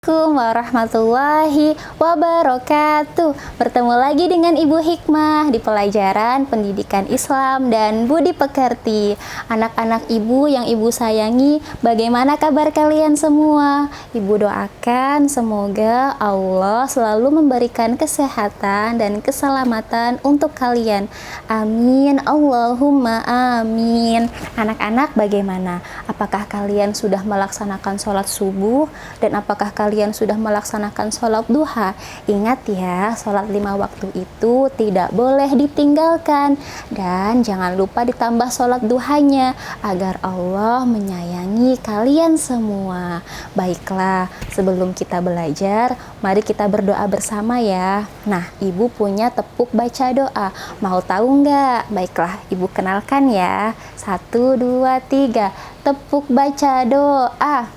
Assalamualaikum warahmatullahi wabarakatuh. Bertemu lagi dengan Ibu Hikmah di pelajaran Pendidikan Islam dan Budi Pekerti. Anak-anak Ibu yang Ibu sayangi, bagaimana kabar kalian semua? Ibu doakan semoga Allah selalu memberikan kesehatan dan keselamatan untuk kalian. Amin, Allahumma amin. Anak-anak bagaimana? Apakah kalian sudah melaksanakan sholat subuh? Dan apakah kalian sudah melaksanakan sholat duha? Ingat ya, sholat 5 waktu itu tidak boleh ditinggalkan. Dan jangan lupa ditambah sholat duhanya agar Allah menyayangi kalian semua. Baiklah, sebelum kita belajar, mari kita berdoa bersama ya. Nah, Ibu punya tepuk baca doa. Mau tahu nggak? Baiklah, Ibu kenalkan ya. 1, 2, 3. Tepuk baca doa.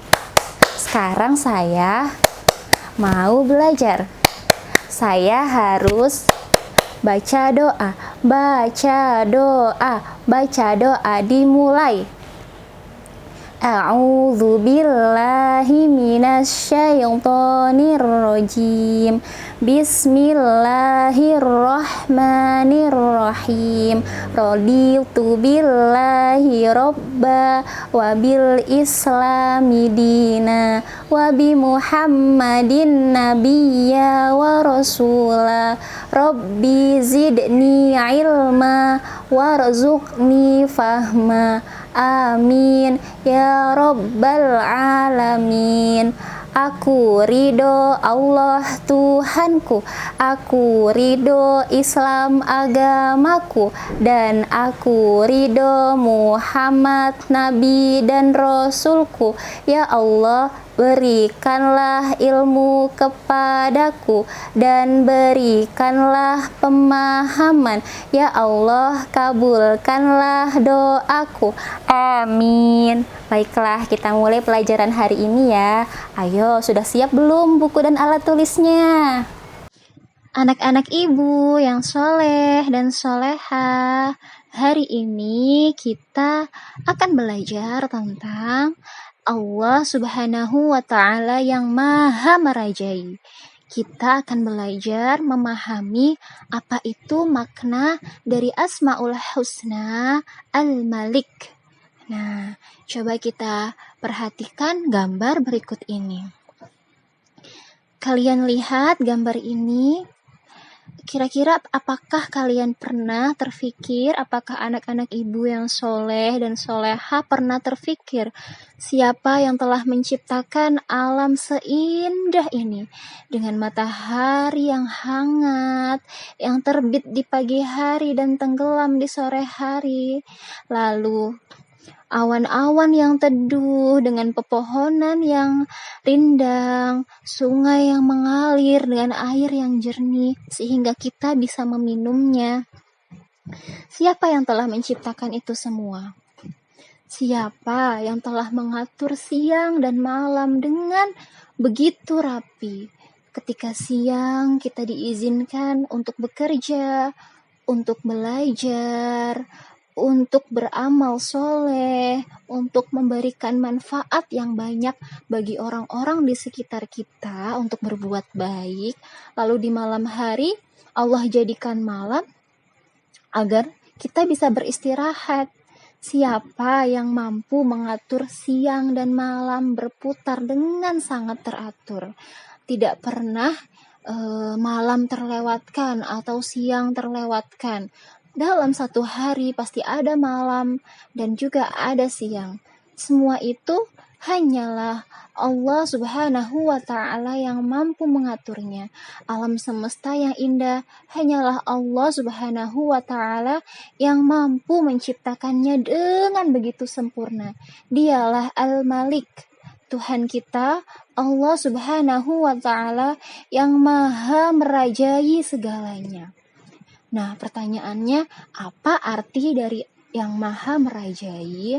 Sekarang saya mau belajar. Saya harus baca doa. Baca doa. Baca doa dimulai. A'udzu billahi minasyaitonir rajim. Bismillahirrahmanirrahim. Raditu billahi robba wa bil islami dina wa bi Muhammadin nabiyya wa rasula. Rabbi zidni ilma warzuqni fahma. Amin ya rabbal alamin. Aku ridho Allah Tuhanku, aku ridho Islam agamaku, dan aku ridho Muhammad Nabi dan Rasulku. Ya Allah, berikanlah ilmu kepadaku dan berikanlah pemahaman. Ya Allah, kabulkanlah doaku. Amin. Baiklah, kita mulai pelajaran hari ini ya. Ayo, sudah siap belum buku dan alat tulisnya? Anak-anak Ibu yang soleh dan soleha, hari ini kita akan belajar tentang Allah Subhanahu wa Ta'ala yang Maha Merajai. Kita akan belajar memahami apa itu makna dari Asmaul Husna Al-Malik. Nah, coba kita perhatikan gambar berikut ini. Kalian lihat gambar ini. Kira-kira apakah kalian pernah terfikir, apakah anak-anak Ibu yang soleh dan soleha pernah terfikir siapa yang telah menciptakan alam seindah ini dengan matahari yang hangat, yang terbit di pagi hari dan tenggelam di sore hari, lalu awan-awan yang teduh dengan pepohonan yang rindang, sungai yang mengalir dengan air yang jernih sehingga kita bisa meminumnya. Siapa yang telah menciptakan itu semua? Siapa yang telah mengatur siang dan malam dengan begitu rapi? Ketika siang kita diizinkan untuk bekerja, untuk belajar, untuk beramal soleh, untuk memberikan manfaat yang banyak bagi orang-orang di sekitar kita, untuk berbuat baik. Lalu di malam hari, Allah jadikan malam agar kita bisa beristirahat. Siapa yang mampu mengatur siang dan malam berputar dengan sangat teratur? Tidak pernah malam terlewatkan atau siang terlewatkan. Dalam satu hari pasti ada malam dan juga ada siang. Semua itu hanyalah Allah Subhanahu wa Ta'ala yang mampu mengaturnya. Alam semesta yang indah hanyalah Allah Subhanahu wa Ta'ala yang mampu menciptakannya dengan begitu sempurna. Dialah Al-Malik, Tuhan kita, Allah Subhanahu wa Ta'ala yang Maha Merajai segalanya. Nah, pertanyaannya, apa arti dari yang Maha Merajai?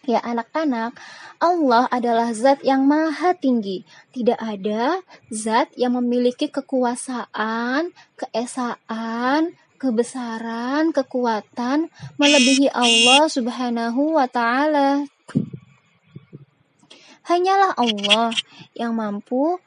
Ya anak-anak, Allah adalah zat yang maha tinggi. Tidak ada zat yang memiliki kekuasaan, keesaan, kebesaran, kekuatan melebihi Allah Subhanahu wa Ta'ala. Hanyalah Allah yang mampu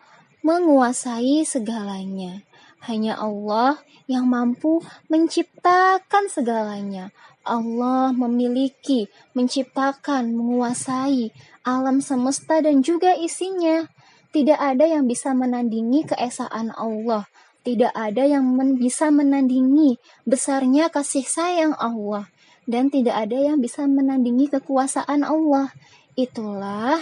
menguasai segalanya. Hanya Allah yang mampu menciptakan segalanya. Allah memiliki, menciptakan, menguasai alam semesta dan juga isinya. Tidak ada yang bisa menandingi keesaan Allah. Tidak ada yang bisa menandingi besarnya kasih sayang Allah. Dan tidak ada yang bisa menandingi kekuasaan Allah. Itulah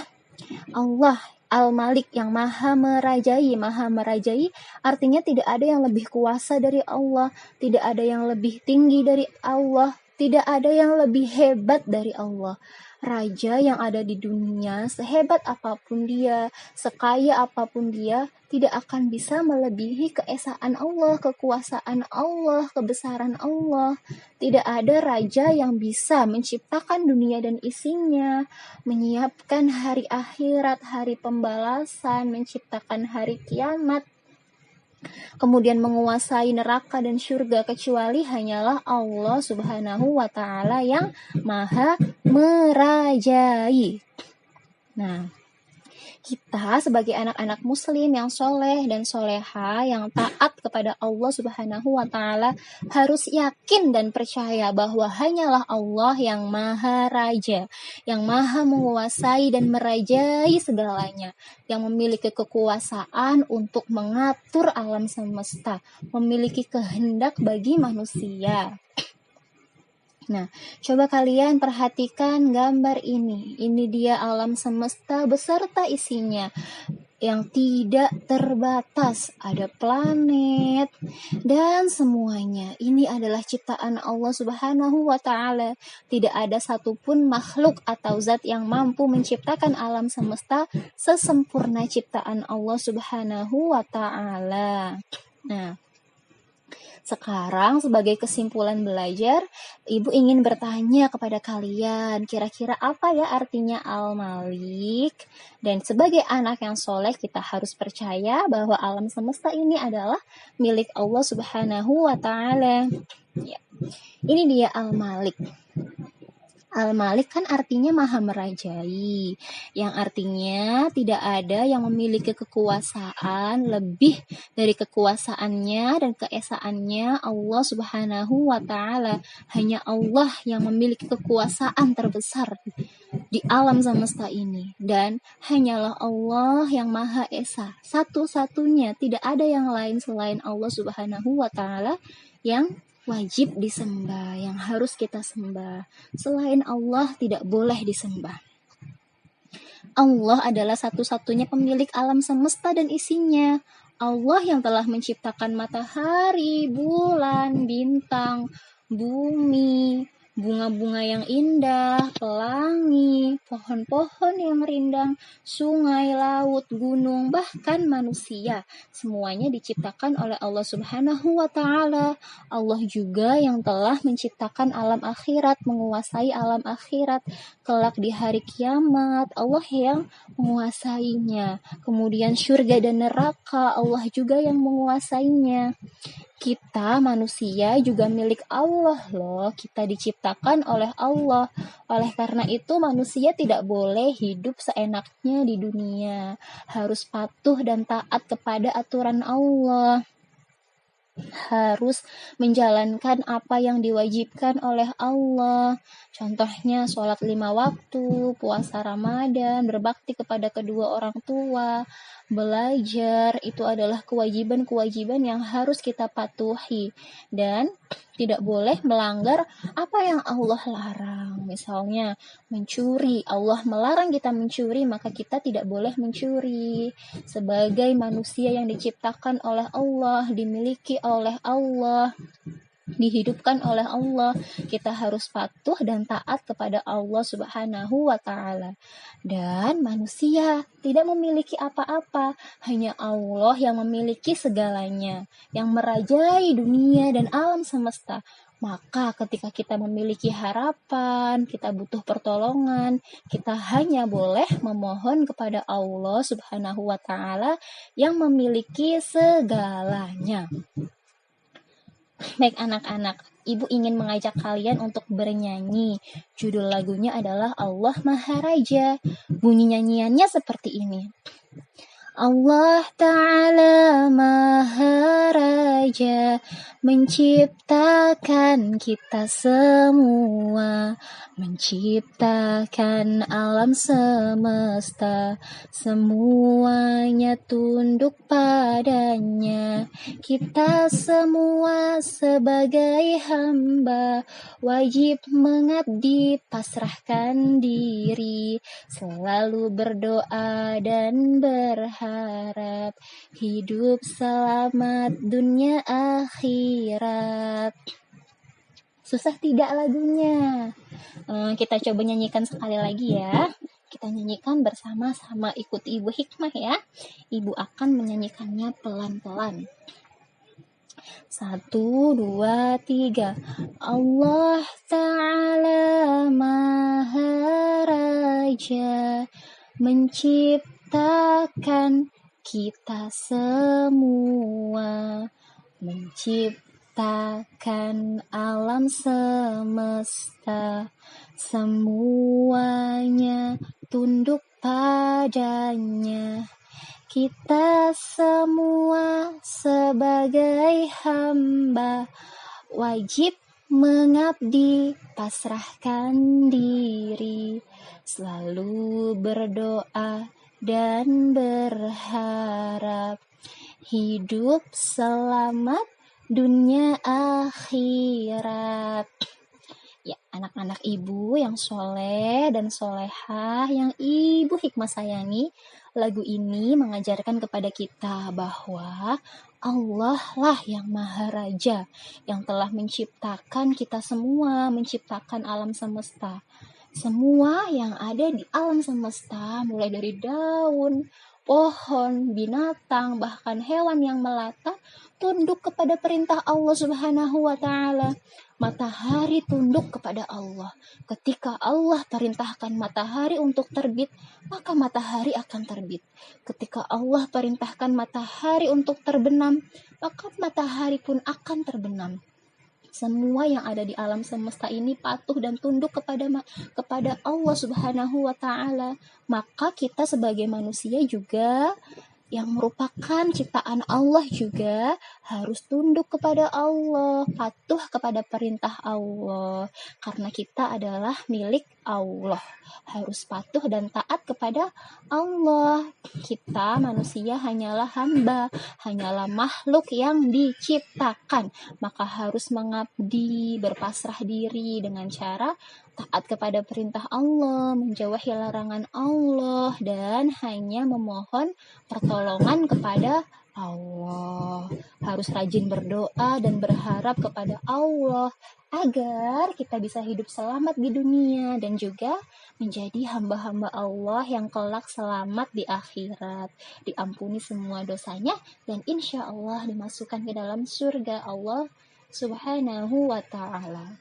Allah Al-Malik yang maha merajai. Maha merajai artinya tidak ada yang lebih kuasa dari Allah, tidak ada yang lebih tinggi dari Allah, tidak ada yang lebih hebat dari Allah. Raja yang ada di dunia, sehebat apapun dia, sekaya apapun dia, tidak akan bisa melebihi keesaan Allah, kekuasaan Allah, kebesaran Allah. Tidak ada raja yang bisa menciptakan dunia dan isinya, menyiapkan hari akhirat, hari pembalasan, menciptakan hari kiamat, kemudian menguasai neraka dan surga, kecuali hanyalah Allah Subhanahu wa Ta'ala yang maha merajai. Nah, kita sebagai anak-anak muslim yang soleh dan soleha, yang taat kepada Allah Subhanahu wa Ta'ala, harus yakin dan percaya bahwa hanyalah Allah yang maha raja, yang maha menguasai dan merajai segalanya, yang memiliki kekuasaan untuk mengatur alam semesta, memiliki kehendak bagi manusia. Nah, coba kalian perhatikan gambar ini. Ini dia alam semesta beserta isinya yang tidak terbatas. Ada planet dan semuanya. Ini adalah ciptaan Allah Subhanahu wa Ta'ala. Tidak ada satupun makhluk atau zat yang mampu menciptakan alam semesta sesempurna ciptaan Allah Subhanahu wa Ta'ala. Nah, sekarang sebagai kesimpulan belajar, Ibu ingin bertanya kepada kalian, kira-kira apa ya artinya Al-Malik? Dan sebagai anak yang soleh, kita harus percaya bahwa alam semesta ini adalah milik Allah Subhanahu wa Ta'ala. Ya. Ini dia Al-Malik. Al-Malik kan artinya maha merajai, yang artinya tidak ada yang memiliki kekuasaan lebih dari kekuasaannya dan keesaannya Allah Subhanahu wa Ta'ala. Hanya Allah yang memiliki kekuasaan terbesar di alam semesta ini, dan hanyalah Allah yang maha esa, satu-satunya, tidak ada yang lain selain Allah Subhanahu wa Ta'ala yang wajib disembah, yang harus kita sembah. Selain Allah tidak boleh disembah. Allah adalah satu-satunya pemilik alam semesta dan isinya. Allah yang telah menciptakan matahari, bulan, bintang, bumi, bunga-bunga yang indah, pelangi, pohon-pohon yang rindang, sungai, laut, gunung, bahkan manusia. Semuanya diciptakan oleh Allah Subhanahu wa Ta'ala. Allah juga yang telah menciptakan alam akhirat, menguasai alam akhirat. Kelak di hari kiamat, Allah yang menguasainya. Kemudian surga dan neraka, Allah juga yang menguasainya. Kita manusia juga milik Allah loh. Kita diciptakan oleh Allah. Oleh karena itu manusia tidak boleh hidup seenaknya di dunia. Harus patuh dan taat kepada aturan Allah. Harus menjalankan apa yang diwajibkan oleh Allah. Contohnya sholat 5 waktu, puasa Ramadan, berbakti kepada kedua orang tua, belajar. Itu adalah kewajiban-kewajiban yang harus kita patuhi. Dan tidak boleh melanggar apa yang Allah larang. Misalnya mencuri, Allah melarang kita mencuri, maka kita tidak boleh mencuri. Sebagai manusia yang diciptakan oleh Allah, dimiliki oleh Allah, dihidupkan oleh Allah, kita harus patuh dan taat kepada Allah Subhanahu wa Ta'ala. Dan manusia tidak memiliki apa-apa, hanya Allah yang memiliki segalanya, yang merajai dunia dan alam semesta. Maka ketika kita memiliki harapan, kita butuh pertolongan, kita hanya boleh memohon kepada Allah Subhanahu wa Ta'ala yang memiliki segalanya. Baik anak-anak, Ibu ingin mengajak kalian untuk bernyanyi. Judul lagunya adalah Allah Maharaja. Bunyi nyanyiannya seperti ini. Allah Ta'ala Maharaja menciptakan kita semua, menciptakan alam semesta, semuanya tunduk padanya. Kita semua sebagai hamba wajib mengabdi, pasrahkan diri, selalu berdoa dan berharap hidup selamat dunia akhirat. Susah tidak lagunya? Kita coba nyanyikan sekali lagi ya. Kita nyanyikan bersama-sama, ikuti Ibu Hikmah ya. Ibu akan menyanyikannya pelan-pelan. 1, 2, 3. Allah Ta'ala Maharaja menciptakan kita semua, menciptakan alam semesta, semuanya tunduk padanya. Kita semua sebagai hamba wajib mengabdi, pasrahkan diri, selalu berdoa dan berharap hidup selamat dunia akhirat. Ya, anak-anak Ibu yang soleh dan solehah, yang Ibu Hikmah sayangi, lagu ini mengajarkan kepada kita bahwa Allah lah yang Maharaja, yang telah menciptakan kita semua, menciptakan alam semesta. Semua yang ada di alam semesta, mulai dari daun, pohon, binatang, bahkan hewan yang melata, tunduk kepada perintah Allah Subhanahu wa Ta'ala. Matahari tunduk kepada Allah. Ketika Allah perintahkan matahari untuk terbit, maka matahari akan terbit. Ketika Allah perintahkan matahari untuk terbenam, maka matahari pun akan terbenam. Semua yang ada di alam semesta ini patuh dan tunduk kepada Allah Subhanahu wa Ta'ala. Maka kita sebagai manusia juga yang merupakan ciptaan Allah juga harus tunduk kepada Allah, patuh kepada perintah Allah, karena kita adalah milik Allah, harus patuh dan taat kepada Allah. Kita manusia hanyalah hamba, hanyalah makhluk yang diciptakan, maka harus mengabdi, berpasrah diri dengan cara taat kepada perintah Allah, menjauhi larangan Allah, dan hanya memohon pertolongan kepada Allah. Harus rajin berdoa dan berharap kepada Allah agar kita bisa hidup selamat di dunia dan juga menjadi hamba-hamba Allah yang kelak selamat di akhirat, diampuni semua dosanya, dan insya Allah dimasukkan ke dalam surga Allah Subhanahu wa Ta'ala.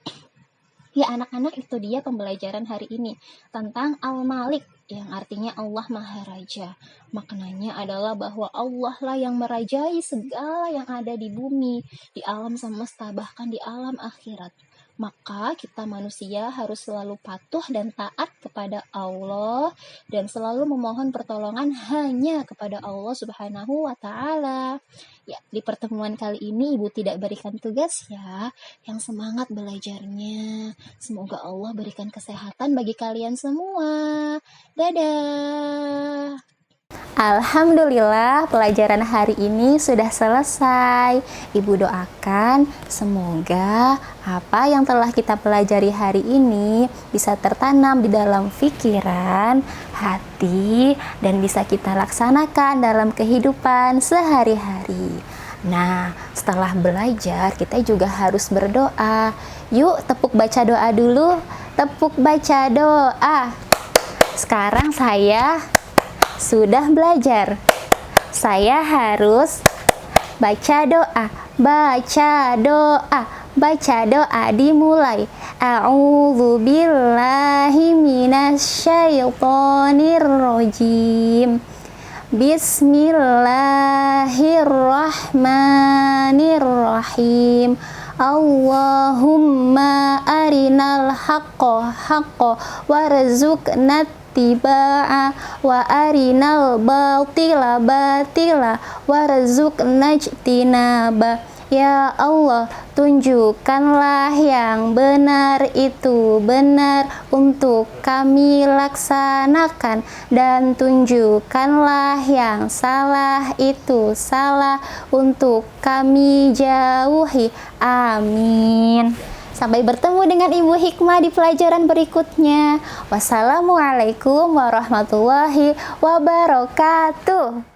Ya anak-anak, itu dia pembelajaran hari ini tentang Al-Malik, yang artinya Allah Maharaja. Maknanya adalah bahwa Allah lah yang merajai segala yang ada di bumi, di alam semesta, bahkan di alam akhirat. Maka kita manusia harus selalu patuh dan taat kepada Allah dan selalu memohon pertolongan hanya kepada Allah Subhanahu wa Ta'ala. Ya, di pertemuan kali ini Ibu tidak berikan tugas ya, yang semangat belajarnya. Semoga Allah berikan kesehatan bagi kalian semua. Dadah. Alhamdulillah, pelajaran hari ini sudah selesai. Ibu doakan semoga apa yang telah kita pelajari hari ini bisa tertanam di dalam pikiran, hati, dan bisa kita laksanakan dalam kehidupan sehari-hari. Nah, setelah belajar kita juga harus berdoa. Yuk, tepuk baca doa dulu. Tepuk baca doa. Sekarang saya sudah belajar. Saya harus baca doa. Baca doa. Baca doa dimulai. A'udzu billahi minasyaitonir rajim. Bismillahirrahmanirrahim. Allahumma arinal haqqo haqqo warzuqna tiba'a wa arinal batila batila warzuqna ijtinaba. Ya Allah, tunjukkanlah yang benar itu benar untuk kami laksanakan, dan tunjukkanlah yang salah itu salah untuk kami jauhi. Amin. Sampai bertemu dengan Ibu Hikmah di pelajaran berikutnya. Wassalamualaikum warahmatullahi wabarakatuh.